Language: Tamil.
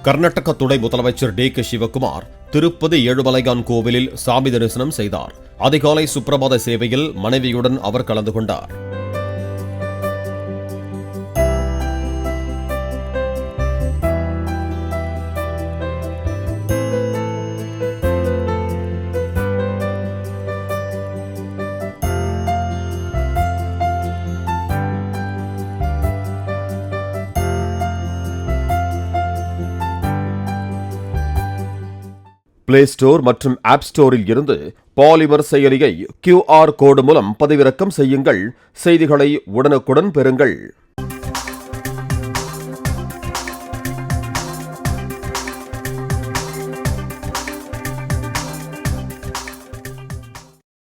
கர்நாடக துணை முதலமைச்சர் டி.கே. சிவக்குமார் திருப்பதி ஏழுமலையான் கோவிலில் சாமி தரிசனம் செய்தார். அதிகாலை சுப்பிரபாத சேவையில் மனைவியுடன் அவர் கலந்து கொண்டார். பிளே ஸ்டோர் மற்றும் ஆப் ஸ்டோரில் இருந்து பாலிமர் செயலியை QR கோடு மூலம் பதிவிறக்கம் செய்யுங்கள். செய்திகளை உடனுக்குடன் பெறுங்கள்.